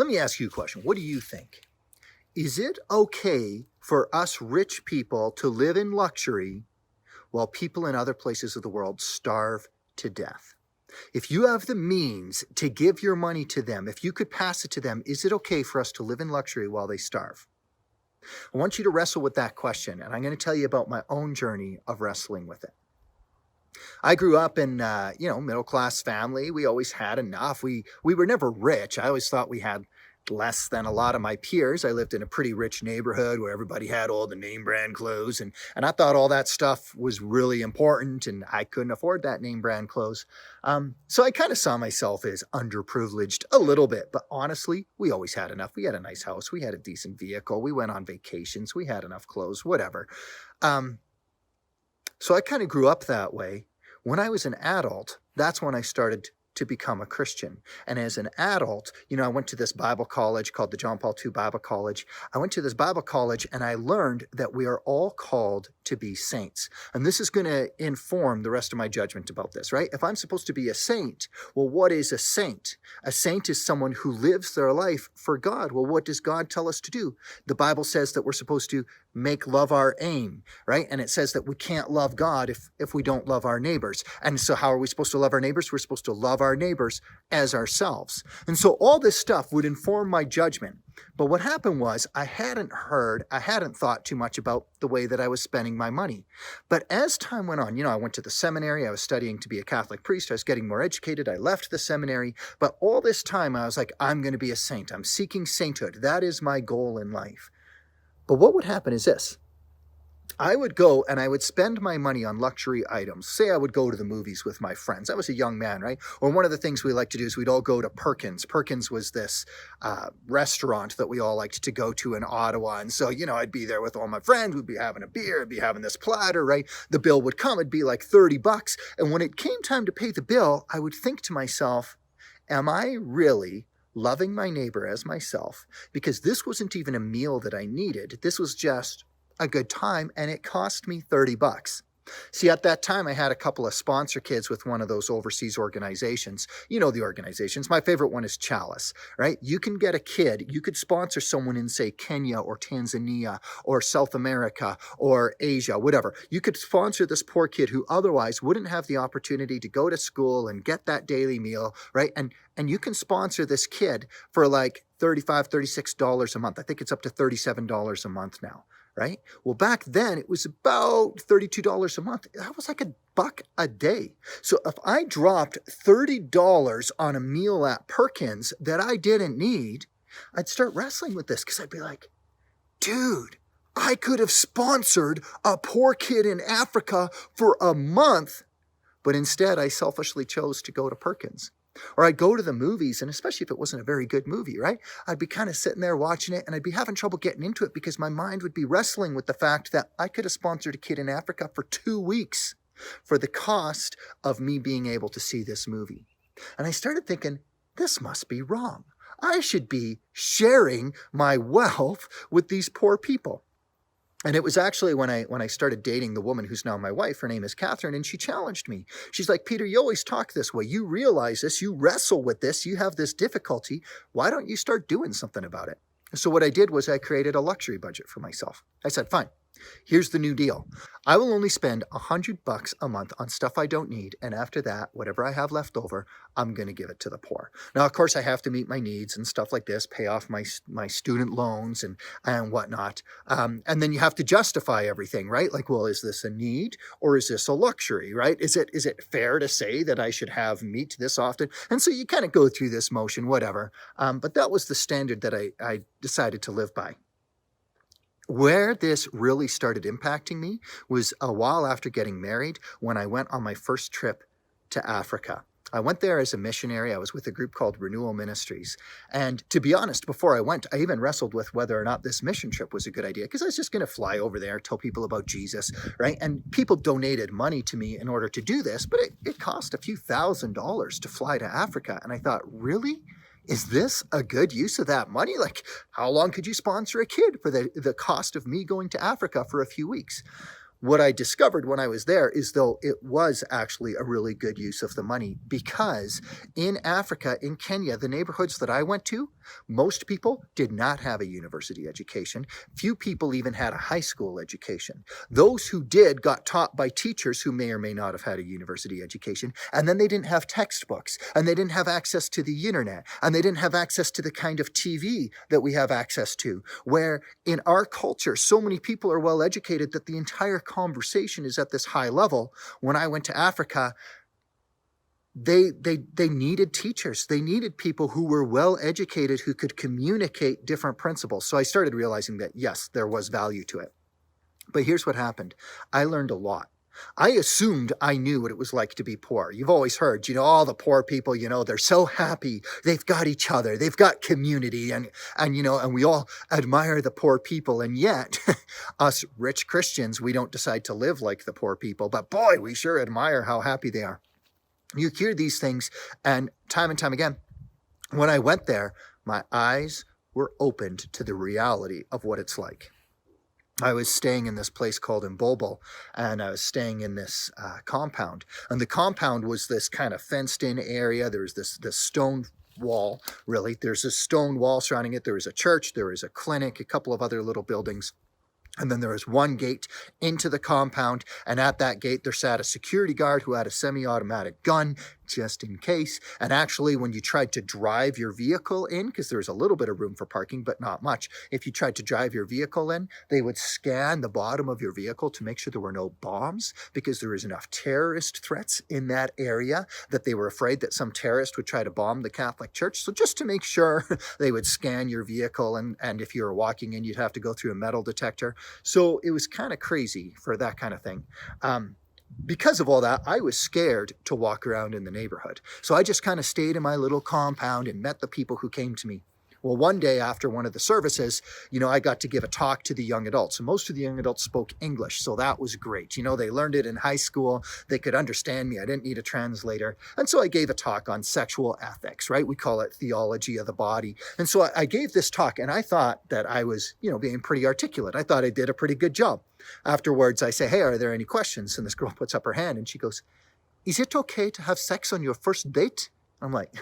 Let me ask you a question. What do you think? Is it okay for us rich people to live in luxury while people in other places of the world starve to death? If you have the means to give your money to them, if you could pass it to them, is it okay for us to live in luxury while they starve? I want you to wrestle with that question, and I'm going to tell you about my own journey of wrestling with it. I grew up in, middle-class family. We always had enough. We were never rich. I always thought we had less than a lot of my peers. I lived in a pretty rich neighborhood where everybody had all the name brand clothes, and I thought all that stuff was really important, and I couldn't afford that name brand clothes. So I kind of saw myself as underprivileged a little bit, but honestly, we always had enough. We had a nice house. We had a decent vehicle. We went on vacations. We had enough clothes, whatever. So I kind of grew up that way. When I was an adult, that's when I started to become a Christian. And as an adult, I went to this Bible college called the John Paul II Bible College. I went to this Bible college and I learned that we are all called to be saints. And this is going to inform the rest of my judgment about this, right? If I'm supposed to be a saint, well, what is a saint? A saint is someone who lives their life for God. Well, what does God tell us to do? The Bible says that we're supposed to make love our aim, right? And it says that we can't love God if we don't love our neighbors. And so how are we supposed to love our neighbors? We're supposed to love our neighbors as ourselves. And so all this stuff would inform my judgment. But what happened was I hadn't thought too much about the way that I was spending my money. But as time went on, I went to the seminary. I was studying to be a Catholic priest. I was getting more educated. I left the seminary. But all this time I was like, I'm going to be a saint. I'm seeking sainthood. That is my goal in life. But what would happen is this. I would go and I would spend my money on luxury items. Say I would go to the movies with my friends. I was a young man, right? Or one of the things we like to do is we'd all go to Perkins. Perkins was this restaurant that we all liked to go to in Ottawa. And so, I'd be there with all my friends. We'd be having a beer. I'd be having this platter, right? The bill would come. It'd be like $30. And when it came time to pay the bill, I would think to myself, am I really loving my neighbor as myself? Because this wasn't even a meal that I needed. This was just a good time, and it cost me $30. See, at that time, I had a couple of sponsor kids with one of those overseas organizations. You know the organizations. My favorite one is Chalice, right? You can get a kid. You could sponsor someone in, say, Kenya or Tanzania or South America or Asia, whatever. You could sponsor this poor kid who otherwise wouldn't have the opportunity to go to school and get that daily meal, right? And you can sponsor this kid for like $35, $36 a month. I think it's up to $37 a month now. Right? Well, back then it was about $32 a month. That was like $1 a day. So if I dropped $30 on a meal at Perkins that I didn't need, I'd start wrestling with this because I'd be like, dude, I could have sponsored a poor kid in Africa for a month, but instead I selfishly chose to go to Perkins. Or I'd go to the movies, and especially if it wasn't a very good movie, right? I'd be kind of sitting there watching it, and I'd be having trouble getting into it because my mind would be wrestling with the fact that I could have sponsored a kid in Africa for 2 weeks for the cost of me being able to see this movie. And I started thinking, this must be wrong. I should be sharing my wealth with these poor people. And it was actually when I started dating the woman who's now my wife. Her name is Catherine, and she challenged me. She's like, Peter, you always talk this way. You realize this. You wrestle with this. You have this difficulty. Why don't you start doing something about it? So what I did was I created a luxury budget for myself. I said, fine. Here's the new deal. I will only spend $100 a month on stuff I don't need. And after that, whatever I have left over, I'm going to give it to the poor. Now, of course, I have to meet my needs and stuff like this, pay off my student loans and whatnot. And then you have to justify everything, right? Like, well, is this a need or is this a luxury, right? Is it fair to say that I should have meat this often? And so you kind of go through this motion, whatever. But that was the standard that I decided to live by. Where this really started impacting me was a while after getting married when I went on my first trip to Africa. I went there as a missionary. I was with a group called Renewal Ministries. And to be honest, before I went, I even wrestled with whether or not this mission trip was a good idea because I was just going to fly over there, tell people about Jesus, right? And people donated money to me in order to do this, but it cost a few $1,000s to fly to Africa. And I thought, really? Is this a good use of that money? Like, how long could you sponsor a kid for the cost of me going to Africa for a few weeks? What I discovered when I was there is, though, it was actually a really good use of the money, because in Africa, in Kenya, the neighborhoods that I went to, most people did not have a university education. Few people even had a high school education. Those who did got taught by teachers who may or may not have had a university education. And then they didn't have textbooks, and they didn't have access to the internet, and they didn't have access to the kind of TV that we have access to, where in our culture, so many people are well educated that the entire conversation is at this high level. When I went to Africa, they needed teachers. They needed people who were well educated, who could communicate different principles. So I started realizing that, yes, there was value to it. But here's what happened. I learned a lot. I assumed I knew what it was like to be poor. You've always heard, all the poor people, they're so happy. They've got each other. They've got community. And we all admire the poor people. And yet, us rich Christians, we don't decide to live like the poor people. But boy, we sure admire how happy they are. You hear these things, and time again, when I went there, my eyes were opened to the reality of what it's like. I was staying in this place called Mbobo, and I was staying in this compound. And the compound was this kind of fenced-in area. There was this stone wall, really. There's a stone wall surrounding it. There was a church. There was a clinic, a couple of other little buildings. And then there was one gate into the compound, and at that gate there sat a security guard who had a semi-automatic gun, just in case. And actually, when you tried to drive your vehicle in, because there was a little bit of room for parking, but not much, if you tried to drive your vehicle in, they would scan the bottom of your vehicle to make sure there were no bombs, because there was enough terrorist threats in that area that they were afraid that some terrorist would try to bomb the Catholic Church. So just to make sure, they would scan your vehicle, and if you were walking in, you'd have to go through a metal detector. So it was kind of crazy for that kind of thing. Because of all that, I was scared to walk around in the neighborhood. So I just kind of stayed in my little compound and met the people who came to me. Well, one day after one of the services, I got to give a talk to the young adults. And most of the young adults spoke English, so that was great. They learned it in high school. They could understand me. I didn't need a translator. And so I gave a talk on sexual ethics, right? We call it theology of the body. And so I gave this talk, and I thought that I was, being pretty articulate. I thought I did a pretty good job. Afterwards, I say, hey, are there any questions? And this girl puts up her hand, and she goes, is it okay to have sex on your first date? I'm like,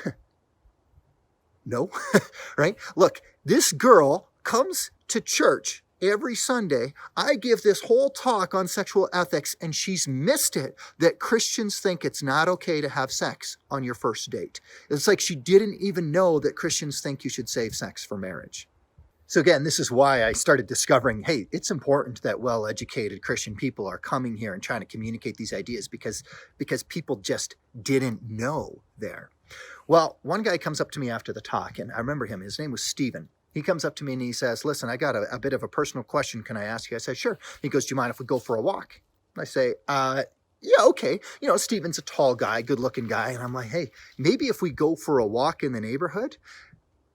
no, right? Look, this girl comes to church every Sunday. I give this whole talk on sexual ethics, and she's missed it that Christians think it's not okay to have sex on your first date. It's like she didn't even know that Christians think you should save sex for marriage. So again, this is why I started discovering, hey, it's important that well-educated Christian people are coming here and trying to communicate these ideas, because people just didn't know there. Well, one guy comes up to me after the talk, and I remember him. His name was Stephen. He comes up to me and he says, listen, I got a bit of a personal question. Can I ask you? I said, sure. He goes, do you mind if we go for a walk? I say, yeah, okay. Stephen's a tall guy, good-looking guy. And I'm like, hey, maybe if we go for a walk in the neighborhood,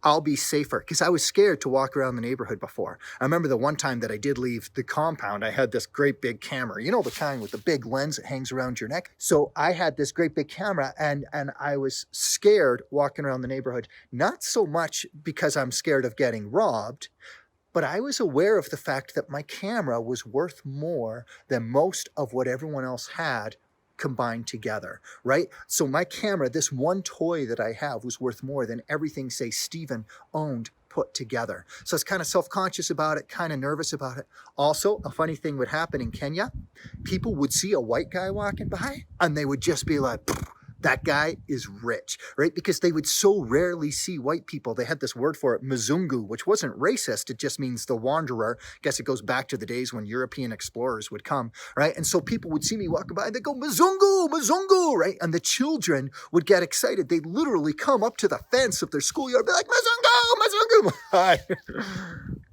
I'll be safer, because I was scared to walk around the neighborhood before. I remember the one time that I did leave the compound, I had this great big camera, the kind with the big lens that hangs around your neck. So I had this great big camera, and I was scared walking around the neighborhood, not so much because I'm scared of getting robbed, but I was aware of the fact that my camera was worth more than most of what everyone else had combined together, right? So my camera, this one toy that I have, was worth more than everything, say, Stephen owned put together. So I was kind of self-conscious about it, kind of nervous about it. Also, a funny thing would happen in Kenya. People would see a white guy walking by, and they would just be like, that guy is rich, right? Because they would so rarely see white people. They had this word for it, mzungu, which wasn't racist. It just means the wanderer. I guess it goes back to the days when European explorers would come, right? And so people would see me walking by and they'd go, mzungu, mzungu, right? And the children would get excited. They'd literally come up to the fence of their schoolyard and be like, mzungu, mzungu. Hi,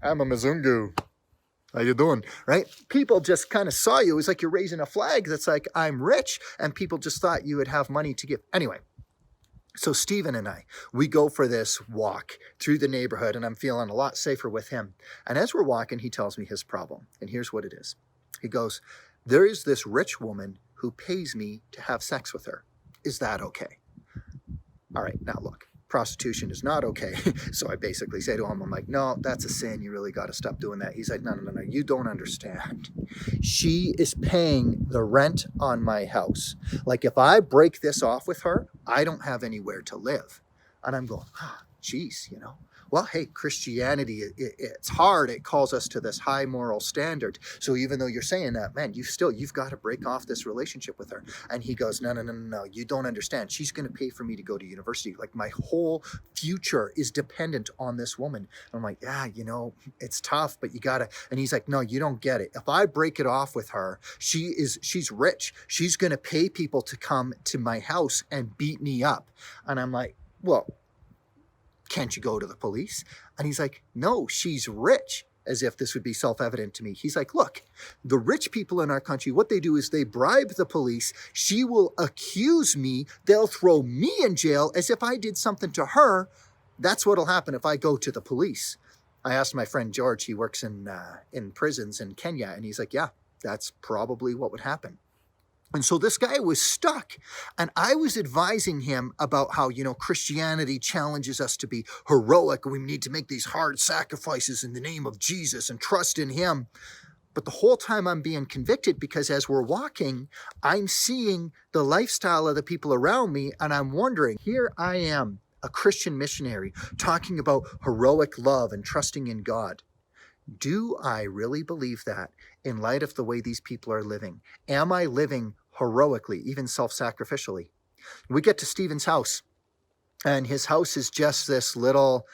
I'm a mzungu. How you doing? Right? People just kind of saw you. It was like you're raising a flag that's like, I'm rich. And people just thought you would have money to give. Anyway, so Stephen and I, we go for this walk through the neighborhood, and I'm feeling a lot safer with him. And as we're walking, he tells me his problem. And here's what it is. He goes, there is this rich woman who pays me to have sex with her. Is that okay? All right, now look. prostitution is not okay. So I basically say to him, I'm like, no, that's a sin. You really got to stop doing that. He's like, no, you don't understand. She is paying the rent on my house. Like if I break this off with her, I don't have anywhere to live. And I'm going, geez, well, hey, Christianity, it's hard. It calls us to this high moral standard. So even though you're saying that, man, you've got to break off this relationship with her. And he goes, no, you don't understand. She's going to pay for me to go to university. Like my whole future is dependent on this woman. And I'm like, yeah, it's tough, but you got to. And he's like, no, you don't get it. If I break it off with her, she's rich. She's going to pay people to come to my house and beat me up. And I'm like, well, can't you go to the police? And he's like, no, she's rich. As if this would be self-evident to me. He's like, look, the rich people in our country, what they do is they bribe the police. She will accuse me. They'll throw me in jail as if I did something to her. That's what'll happen if I go to the police. I asked my friend George, he works in prisons in Kenya, and he's like, yeah, that's probably what would happen. And so this guy was stuck, and I was advising him about how, Christianity challenges us to be heroic, and we need to make these hard sacrifices in the name of Jesus and trust in him. But the whole time I'm being convicted because as we're walking, I'm seeing the lifestyle of the people around me, and I'm wondering, here I am, a Christian missionary, talking about heroic love and trusting in God. Do I really believe that in light of the way these people are living? Am I living heroically, even self-sacrificially? We get to Stephen's house, and his house is just this little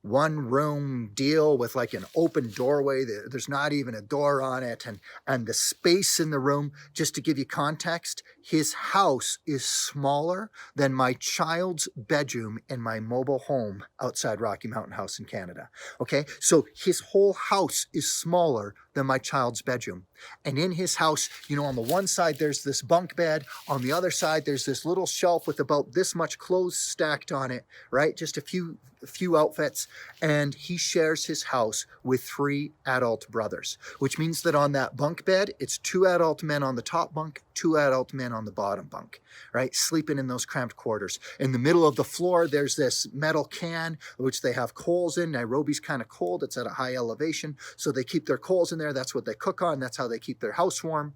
one-room deal with like an open doorway. There's not even a door on it, and the space in the room, just to give you context, his house is smaller than my child's bedroom in my mobile home outside Rocky Mountain House in Canada. Okay, so his whole house is smaller than my child's bedroom. And in his house, on the one side, there's this bunk bed. On the other side, there's this little shelf with about this much clothes stacked on it, right? Just a few outfits. And he shares his house with 3 adult brothers, which means that on that bunk bed, it's 2 adult men on the top bunk, 2 adult men on the bottom bunk, right? Sleeping in those cramped quarters. In the middle of the floor, there's this metal can, which they have coals in. Nairobi's kind of cold. It's at a high elevation. So they keep their coals in there. That's what they cook on. That's how they keep their house warm.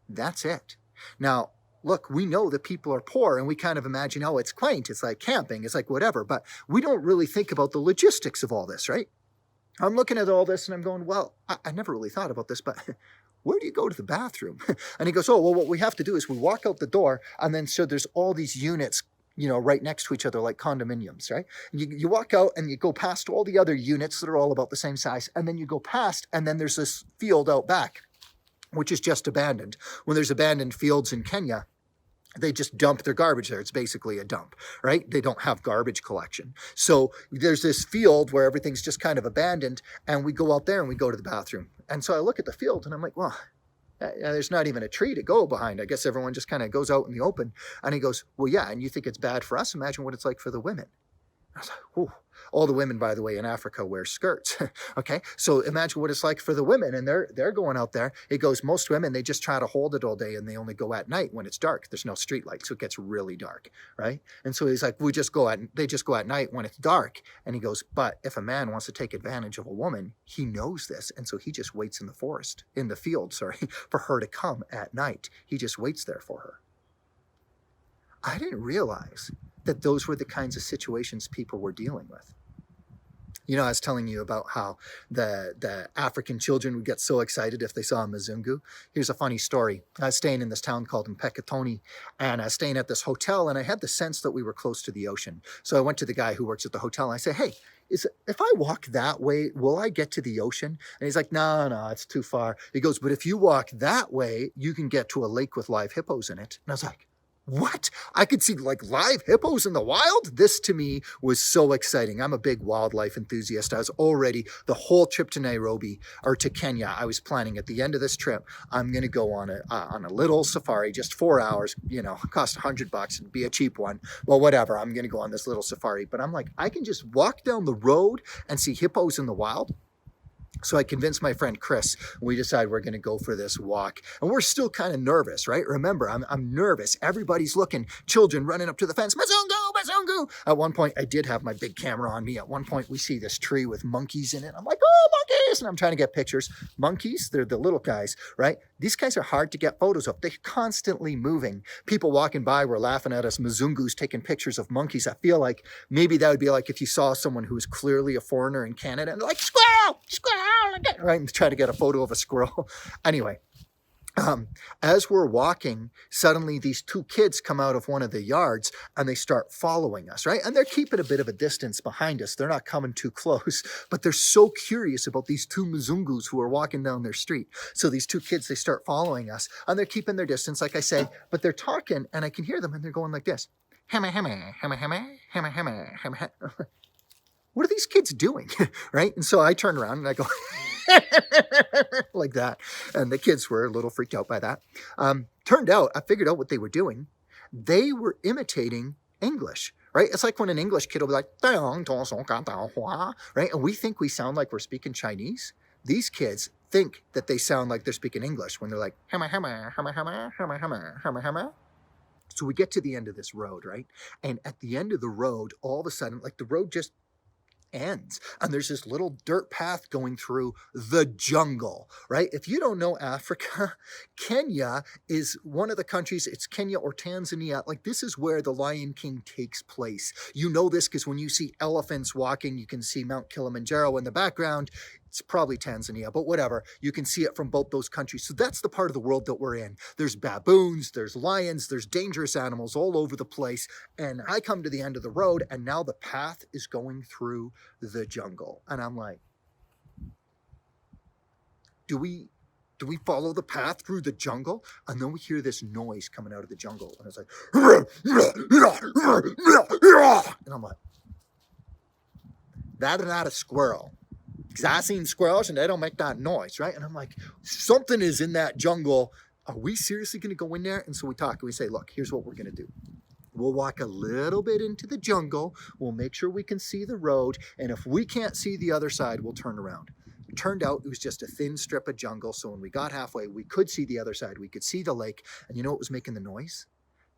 That's it. Now, look, we know that people are poor, and we kind of imagine, oh, it's quaint. It's like camping. It's like whatever. But we don't really think about the logistics of all this, right? I'm looking at all this and I'm going, well, I never really thought about this, but where do you go to the bathroom? And he goes, oh, well, what we have to do is we walk out the door, and then so there's all these units, right next to each other like condominiums, right? You walk out and you go past all the other units that are all about the same size, and then you go past, and then there's this field out back, which is just abandoned. When there's abandoned fields in Kenya, they just dump their garbage there. It's basically a dump, right? They don't have garbage collection. So there's this field where everything's just kind of abandoned, and we go out there and we go to the bathroom. And so I look at the field and I'm like, well, there's not even a tree to go behind. I guess everyone just kind of goes out in the open. And he goes, well, yeah, and you think it's bad for us? Imagine what it's like for the women. I was like, whew. All the women, by the way, in Africa wear skirts. Okay, so imagine what it's like for the women, and they're going out there. It goes, most women, they just try to hold it all day, and they only go at night when it's dark. There's no street light, so it gets really dark, right? And so he's like, they just go at night when it's dark. And he goes, but if a man wants to take advantage of a woman, he knows this, and so he just waits in the field, for her to come at night. He just waits there for her. I didn't realize that those were the kinds of situations people were dealing with. I was telling you about how the African children would get so excited if they saw a Mzungu. Here's a funny story. I was staying in this town called Mpeketoni, and I was staying at this hotel, and I had the sense that we were close to the ocean. So I went to the guy who works at the hotel, and I said, hey, if I walk that way, will I get to the ocean? And he's like, no, it's too far. He goes, but if you walk that way, you can get to a lake with live hippos in it. And I was like, what? I could see like live hippos in the wild? This to me was so exciting. I'm a big wildlife enthusiast. I was already, the whole trip to Nairobi or to Kenya, I was planning at the end of this trip, I'm going to go on a little safari, just 4 hours, cost $100 and be a cheap one. Well, whatever. I'm going to go on this little safari. But I'm like, I can just walk down the road and see hippos in the wild. So I convinced my friend Chris, and we decided we're going to go for this walk. And we're still kind of nervous, right? Remember, I'm nervous. Everybody's looking, children running up to the fence, Mazungu, Mazungu. At one point, I did have my big camera on me. At one point, we see this tree with monkeys in it. I'm like, oh, monkeys. And I'm trying to get pictures. Monkeys, they're the little guys, right? These guys are hard to get photos of. They're constantly moving. People walking by were laughing at us, Mazungus taking pictures of monkeys. I feel like maybe that would be like if you saw someone who was clearly a foreigner in Canada and they're like, squirrel, squirrel, right? And try to get a photo of a squirrel. Anyway, as we're walking, suddenly these two kids come out of one of the yards and they start following us, right? And they're keeping a bit of a distance behind us. They're not coming too close, but they're so curious about these two Mzungus who are walking down their street. So these two kids, they start following us and they're keeping their distance, like I say, but they're talking and I can hear them and they're going like this. Hema, hema, hema, hema, hema, hema, hema. What are these kids doing, right? And so I turn around and I go like that. And the kids were a little freaked out by that. Turned out, I figured out what they were doing. They were imitating English, right? It's like when an English kid will be like, right? And we think we sound like we're speaking Chinese. These kids think that they sound like they're speaking English when they're like, hema, hema, hema, hema, hema, hema, hema, hema. So we get to the end of this road, right? And at the end of the road, all of a sudden, like the road just ends and there's this little dirt path going through the jungle, right? If you don't know Africa, Kenya is one of the countries, it's Kenya or Tanzania, like this is where the Lion King takes place. You know this because when you see elephants walking, you can see Mount Kilimanjaro in the background. It's probably Tanzania, but whatever. You can see it from both those countries. So that's the part of the world that we're in. There's baboons, there's lions, there's dangerous animals all over the place. And I come to the end of the road and now the path is going through the jungle. And I'm like, do we follow the path through the jungle? And then we hear this noise coming out of the jungle. And it's like, and I'm like, that's not a squirrel. Because I've seen squirrels and they don't make that noise, right? And I'm like, something is in that jungle. Are we seriously going to go in there? And so we talk and we say, look, here's what we're going to do. We'll walk a little bit into the jungle. We'll make sure we can see the road. And if we can't see the other side, we'll turn around. It turned out it was just a thin strip of jungle. So when we got halfway, we could see the other side. We could see the lake. And you know what was making the noise?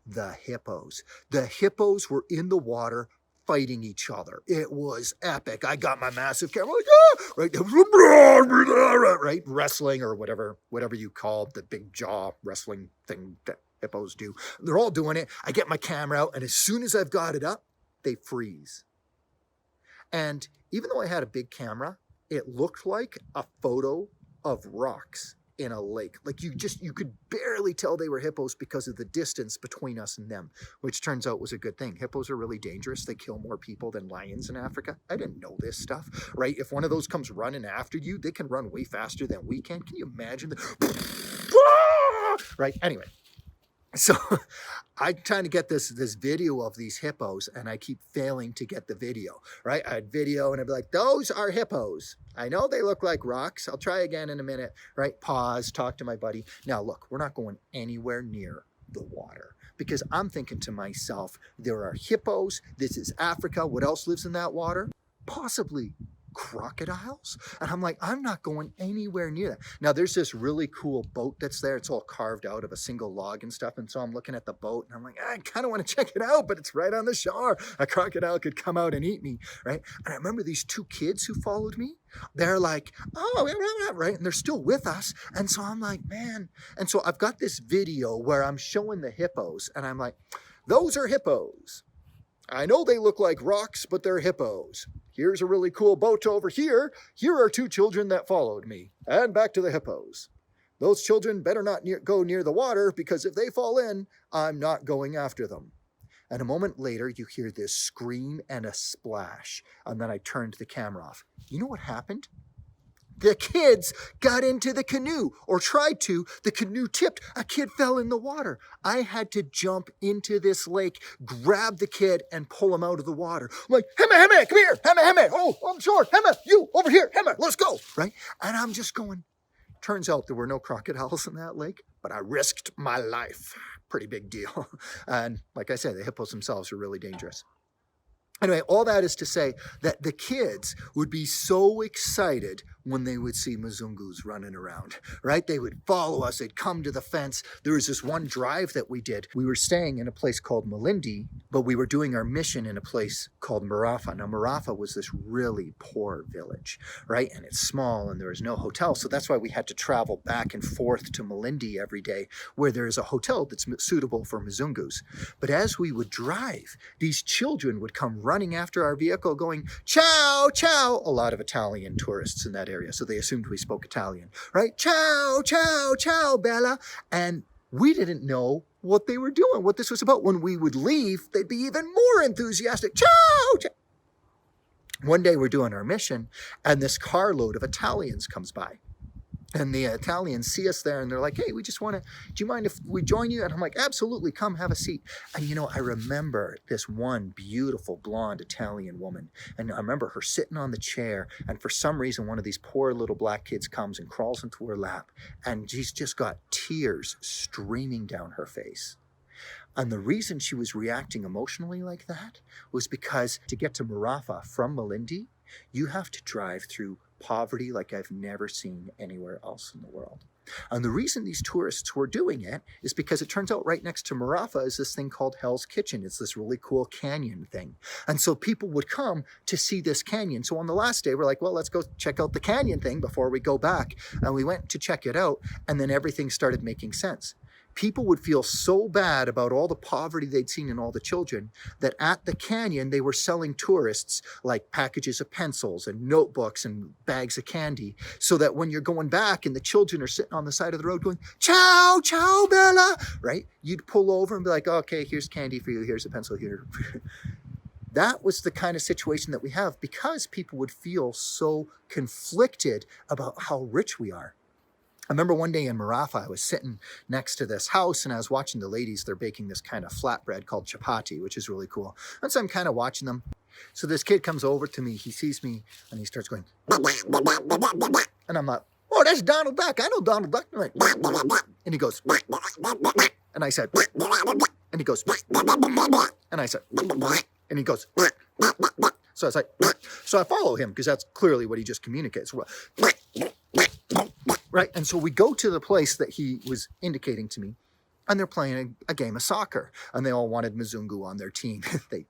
The hippos. The hippos were in the water fighting each other. It was epic. I got my massive camera, like, right, wrestling or whatever you call the big jaw wrestling thing that hippos do. They're all doing it. I get my camera out, and as soon as I've got it up, they freeze. And even though I had a big camera, it looked like a photo of rocks in a lake. Like you could barely tell they were hippos because of the distance between us and them, which turns out was a good thing. Hippos are really dangerous. They kill more people than lions in Africa. I didn't know this stuff, right? If one of those comes running after you, they can run way faster than we can. Can you imagine? Right? Anyway. So I'm trying to get this video of these hippos and I keep failing to get the video, right? I'd video and I'd be like, those are hippos. I know they look like rocks. I'll try again in a minute, right? Pause, talk to my buddy. Now, look, we're not going anywhere near the water because I'm thinking to myself, there are hippos. This is Africa. What else lives in that water? Possibly crocodiles. And I'm like, I'm not going anywhere near that. Now there's this really cool boat that's there. It's all carved out of a single log and stuff. And so I'm looking at the boat and I'm like, I kind of want to check it out, but it's right on the shore. A crocodile could come out and eat me, right? And I remember these two kids who followed me. They're like, oh, right? And they're still with us. And so I'm like, man. And so I've got this video where I'm showing the hippos and I'm like, those are hippos. I know they look like rocks, but they're hippos. Here's a really cool boat over here. Here are two children that followed me. And back to the hippos. Those children better not go near the water because if they fall in, I'm not going after them. And a moment later, you hear this scream and a splash. And then I turned the camera off. You know what happened? The kids got into the canoe, or tried to. The canoe tipped. A kid fell in the water. I had to jump into this lake, grab the kid, and pull him out of the water. I'm like, Hema, come here. Hema. Oh, I'm short. Hema, you over here. Hema, let's go. Right? And I'm just going. Turns out there were no crocodiles in that lake, but I risked my life. Pretty big deal. And like I said, the hippos themselves are really dangerous. Anyway, all that is to say that the kids would be so excited when they would see Mzungus running around, right? They would follow us. They'd come to the fence. There was this one drive that we did. We were staying in a place called Malindi, but we were doing our mission in a place called Marafa. Now, Marafa was this really poor village, right? And it's small and there was no hotel. So that's why we had to travel back and forth to Malindi every day, where there is a hotel that's suitable for Mzungus. But as we would drive, these children would come running after our vehicle going, ciao, ciao. A lot of Italian tourists in that area, so they assumed we spoke Italian, right? Ciao, ciao, ciao, Bella. And we didn't know what they were doing, what this was about. When we would leave, they'd be even more enthusiastic. Ciao, ciao. One day we're doing our mission, and this carload of Italians comes by. And the Italians see us there and they're like, hey, we just want to, do you mind if we join you? And I'm like, absolutely, come have a seat. And you know, I remember this one beautiful blonde Italian woman. And I remember her sitting on the chair. And for some reason, one of these poor little black kids comes and crawls into her lap. And she's just got tears streaming down her face. And the reason she was reacting emotionally like that was because to get to Marafa from Malindi, you have to drive through poverty like I've never seen anywhere else in the world. And the reason these tourists were doing it is because it turns out right next to Marafa is this thing called Hell's Kitchen. It's this really cool canyon thing. And so people would come to see this canyon. So on the last day, we're like, well, let's go check out the canyon thing before we go back. And we went to check it out, and then everything started making sense. People would feel so bad about all the poverty they'd seen in all the children that at the canyon, they were selling tourists like packages of pencils and notebooks and bags of candy, so that when you're going back and the children are sitting on the side of the road going, ciao, ciao, Bella, right? You'd pull over and be like, okay, here's candy for you. Here's a pencil here. That was the kind of situation that we have because people would feel so conflicted about how rich we are. I remember one day in Marafa, I was sitting next to this house and I was watching the ladies. They're baking this kind of flatbread called chapati, which is really cool. And so I'm kind of watching them. So this kid comes over to me. He sees me and he starts going, and I'm like, oh, that's Donald Duck. I know Donald Duck. I'm like, and he goes, and I said, and he goes, and I said, and he goes, so I was like, so I follow him because that's clearly what he just communicates. Right. And so we go to the place that he was indicating to me, and they're playing a game of soccer, and they all wanted Mzungu on their team. They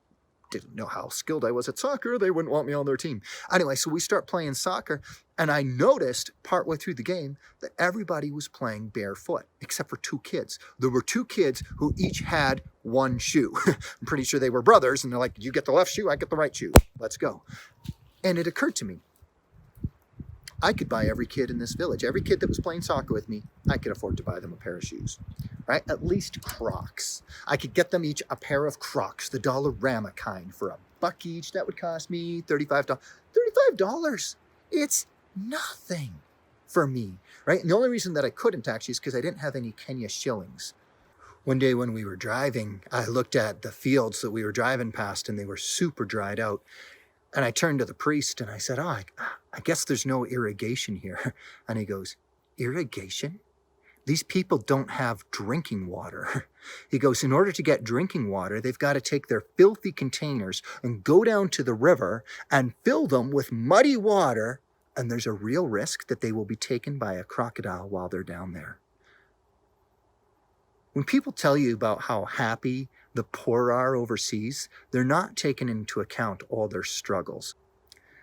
didn't know how skilled I was at soccer. They wouldn't want me on their team. Anyway, so we start playing soccer, and I noticed partway through the game that everybody was playing barefoot, except for two kids. There were two kids who each had one shoe. I'm pretty sure they were brothers, and they're like, you get the left shoe, I get the right shoe. Let's go. And it occurred to me, I could buy every kid in this village, every kid that was playing soccer with me, I could afford to buy them a pair of shoes, right? At least Crocs. I could get them each a pair of Crocs, the Dollarama kind, for $1 each. That would cost me $35. $35. It's nothing for me, right? And the only reason that I couldn't actually is because I didn't have any Kenya shillings. One day when we were driving, I looked at the fields that we were driving past and they were super dried out. And I turned to the priest and I said, I guess there's no irrigation here. And he goes, irrigation? These people don't have drinking water. He goes, in order to get drinking water, they've got to take their filthy containers and go down to the river and fill them with muddy water. And there's a real risk that they will be taken by a crocodile while they're down there. When people tell you about how happy the poor are overseas, they're not taking into account all their struggles.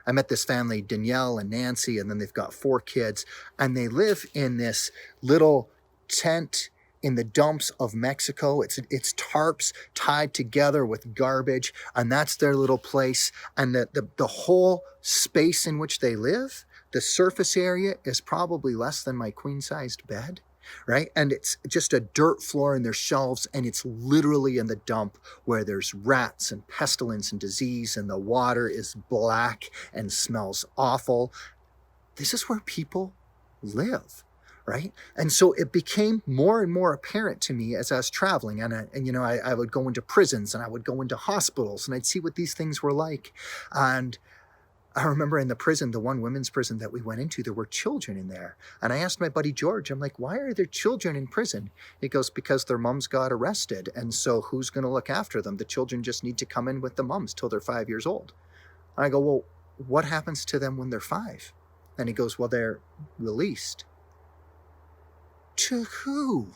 I met this family, Danielle and Nancy, and then they've got 4 kids, and they live in this little tent in the dumps of Mexico. It's tarps tied together with garbage, and that's their little place. And the whole space in which they live, the surface area is probably less than my queen-sized bed. Right? And it's just a dirt floor and there's shelves, and it's literally in the dump where there's rats and pestilence and disease, and the water is black and smells awful. This is where people live, right? And so it became more and more apparent to me as I was traveling, and I would go into prisons and I would go into hospitals and I'd see what these things were like. And I remember in the prison, the one women's prison that we went into, there were children in there. And I asked my buddy George, I'm like, why are there children in prison? He goes, because their mums got arrested. And so who's going to look after them? The children just need to come in with the mums till they're 5 years old. And I go, well, what happens to them when they're 5? And he goes, well, they're released. To who?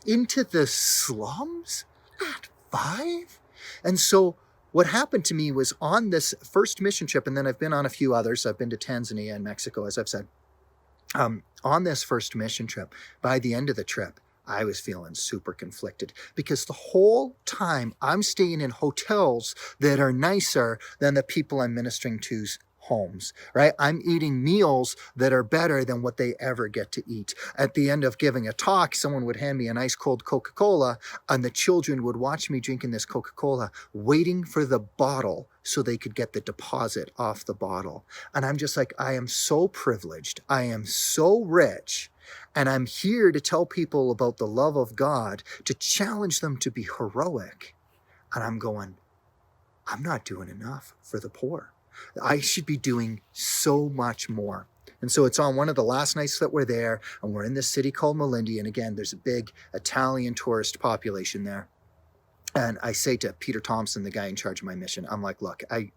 Into the slums at 5? And so what happened to me was on this first mission trip, and then I've been on a few others. I've been to Tanzania and Mexico, as I've said. On this first mission trip, by the end of the trip, I was feeling super conflicted because the whole time I'm staying in hotels that are nicer than the people I'm ministering to's homes, right? I'm eating meals that are better than what they ever get to eat. At the end of giving a talk, someone would hand me an ice cold Coca-Cola, and the children would watch me drinking this Coca-Cola, waiting for the bottle so they could get the deposit off the bottle. And I'm just like, I am so privileged. I am so rich. And I'm here to tell people about the love of God, to challenge them to be heroic. And I'm going, I'm not doing enough for the poor. I should be doing so much more. And so it's on one of the last nights that we're there, and we're in this city called Malindi. And again, there's a big Italian tourist population there. And I say to Peter Thompson, the guy in charge of my mission, I'm like, look, I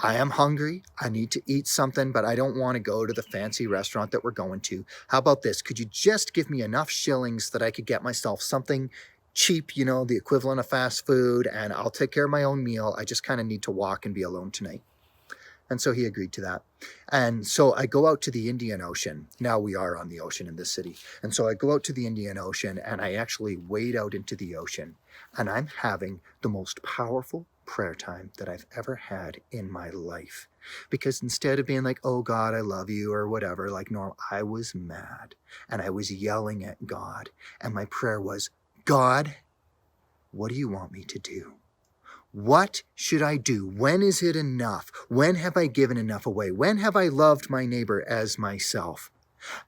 am hungry. I need to eat something, but I don't want to go to the fancy restaurant that we're going to. How about this? Could you just give me enough shillings that I could get myself something cheap, the equivalent of fast food, and I'll take care of my own meal. I just kind of need to walk and be alone tonight. And so he agreed to that. And so I go out to the Indian Ocean. Now we are on the ocean in this city. And so I go out to the Indian Ocean, and I actually wade out into the ocean, and I'm having the most powerful prayer time that I've ever had in my life. Because instead of being like, oh God, I love you, or whatever, like normal, I was mad, and I was yelling at God. And my prayer was, God, what do you want me to do? What should I do? When is it enough? When have I given enough away? When have I loved my neighbor as myself?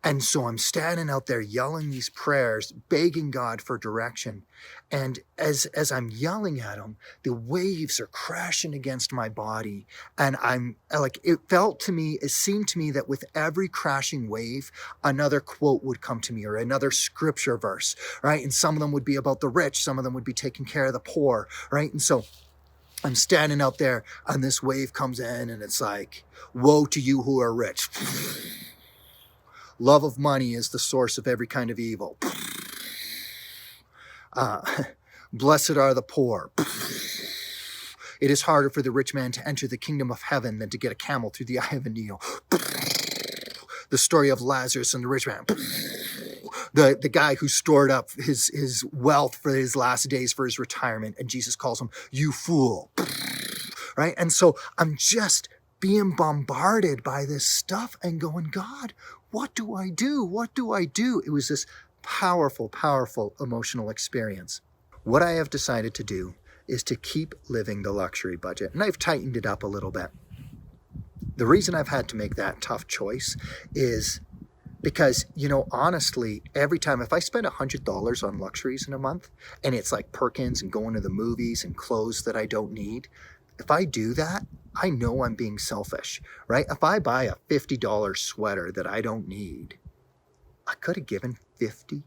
And so I'm standing out there yelling these prayers, begging God for direction. And as I'm yelling at him, the waves are crashing against my body. And I'm like, it seemed to me that with every crashing wave, another quote would come to me, or another scripture verse, right? And some of them would be about the rich. Some of them would be taking care of the poor, right? And so I'm standing out there, and this wave comes in, and it's like, woe to you who are rich. Love of money is the source of every kind of evil. Blessed are the poor. It is harder for the rich man to enter the kingdom of heaven than to get a camel through the eye of a needle. The story of Lazarus and the rich man. The guy who stored up his wealth for his last days for his retirement, and Jesus calls him, you fool. Right? And so I'm just being bombarded by this stuff and going, God, what do I do? What do I do? It was this powerful, powerful emotional experience. What I have decided to do is to keep living the luxury budget. And I've tightened it up a little bit. The reason I've had to make that tough choice is because, honestly, every time, if I spend $100 on luxuries in a month, and it's like Perkins and going to the movies and clothes that I don't need, if I do that, I know I'm being selfish, right? If I buy a $50 sweater that I don't need, I could have given $50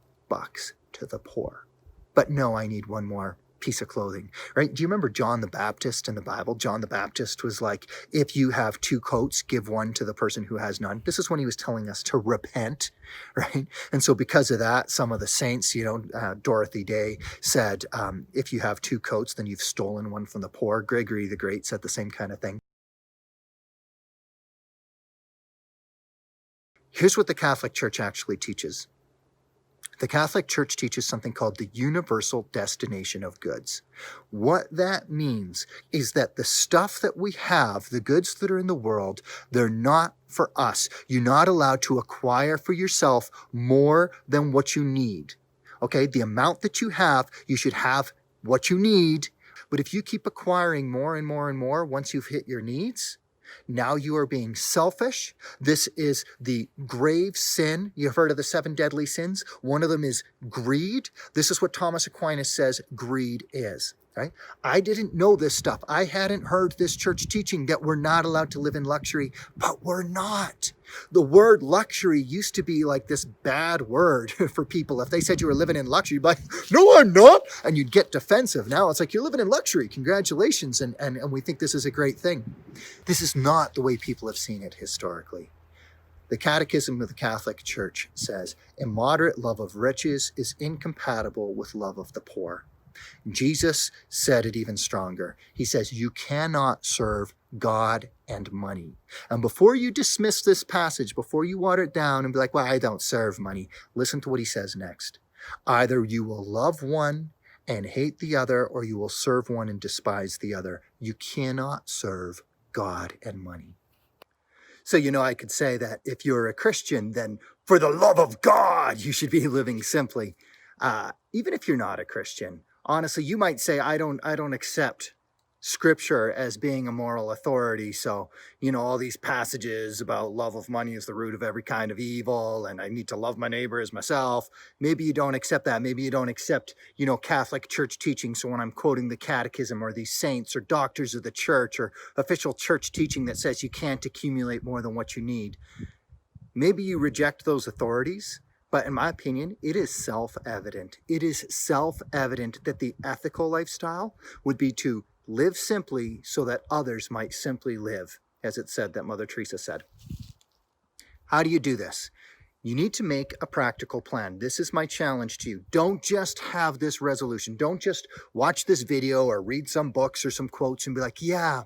to the poor. But no, I need one more piece of clothing, right? Do you remember John the Baptist in the Bible? John the Baptist was like, if you have 2 coats, give one to the person who has none. This is when he was telling us to repent, right? And so because of that, some of the saints, Dorothy Day said, if you have 2 coats, then you've stolen one from the poor. Gregory the Great said the same kind of thing. Here's what the Catholic Church actually teaches. The Catholic Church teaches something called the universal destination of goods. What that means is that the stuff that we have, the goods that are in the world, they're not for us. You're not allowed to acquire for yourself more than what you need. Okay, the amount that you have, you should have what you need. But if you keep acquiring more and more and more once you've hit your needs, now you are being selfish. This is the grave sin. You've heard of the 7 deadly sins. One of them is greed. This is what Thomas Aquinas says greed is, right? I didn't know this stuff. I hadn't heard this church teaching that we're not allowed to live in luxury, but we're not. The word luxury used to be like this bad word for people. If they said you were living in luxury, you'd be like, no, I'm not. And you'd get defensive. Now it's like, you're living in luxury. Congratulations. And we think this is a great thing. This is not the way people have seen it historically. The Catechism of the Catholic Church says, immoderate love of riches is incompatible with love of the poor. Jesus said it even stronger. He says, you cannot serve God and money. And before you dismiss this passage, before you water it down and be like, well, I don't serve money, listen to what he says next. Either you will love one and hate the other, or you will serve one and despise the other. You cannot serve God and money. So, I could say that if you're a Christian, then for the love of God, you should be living simply. Even if you're not a Christian, honestly, you might say, I don't accept Scripture as being a moral authority. So, all these passages about love of money is the root of every kind of evil, and I need to love my neighbor as myself. Maybe you don't accept that. Maybe you don't accept, Catholic Church teaching. So when I'm quoting the Catechism or these saints or doctors of the church or official church teaching that says you can't accumulate more than what you need, maybe you reject those authorities. But in my opinion, it is self-evident. It is self-evident that the ethical lifestyle would be to live simply so that others might simply live, as it said that Mother Teresa said. How do you do this? You need to make a practical plan. This is my challenge to you. Don't just have this resolution. Don't just watch this video or read some books or some quotes and be like, yeah,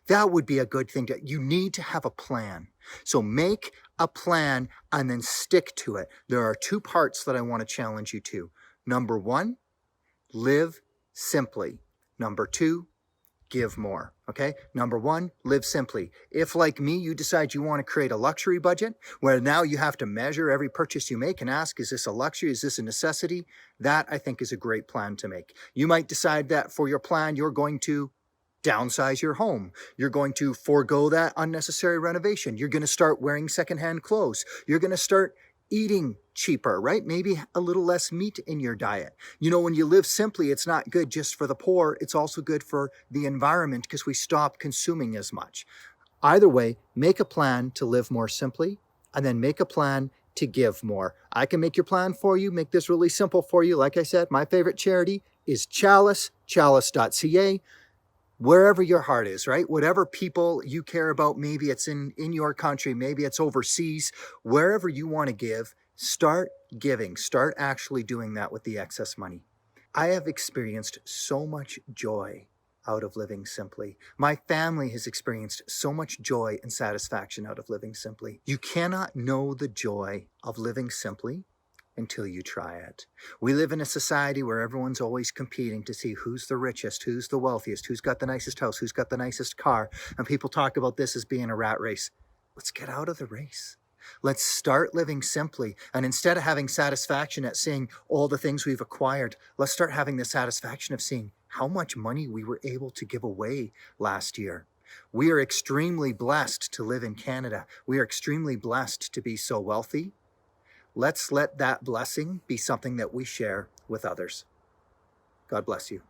that would be a good thing. You need to have a plan. So make a plan and then stick to it. There are two parts that I want to challenge you to. Number one, live simply. Number two, give more. Okay. Number one, live simply. If, like me, you decide you want to create a luxury budget where now you have to measure every purchase you make and ask, is this a luxury? Is this a necessity? That, I think, is a great plan to make. You might decide that for your plan, you're going to downsize your home. You're going to forego that unnecessary renovation. You're going to start wearing secondhand clothes. You're going to start eating cheaper, right? Maybe a little less meat in your diet. When you live simply, it's not good just for the poor. It's also good for the environment because we stop consuming as much. Either way, make a plan to live more simply and then make a plan to give more. I can make your plan for you, make this really simple for you. Like I said, my favorite charity is Chalice, chalice.ca. Wherever your heart is, right? Whatever people you care about, maybe it's in your country, maybe it's overseas, wherever you want to give, start giving, start actually doing that with the excess money. I have experienced so much joy out of living simply. My family has experienced so much joy and satisfaction out of living simply. You cannot know the joy of living simply until you try it. We live in a society where everyone's always competing to see who's the richest, who's the wealthiest, who's got the nicest house, who's got the nicest car. And people talk about this as being a rat race. Let's get out of the race. Let's start living simply. And instead of having satisfaction at seeing all the things we've acquired, let's start having the satisfaction of seeing how much money we were able to give away last year. We are extremely blessed to live in Canada. We are extremely blessed to be so wealthy. Let's let that blessing be something that we share with others. God bless you.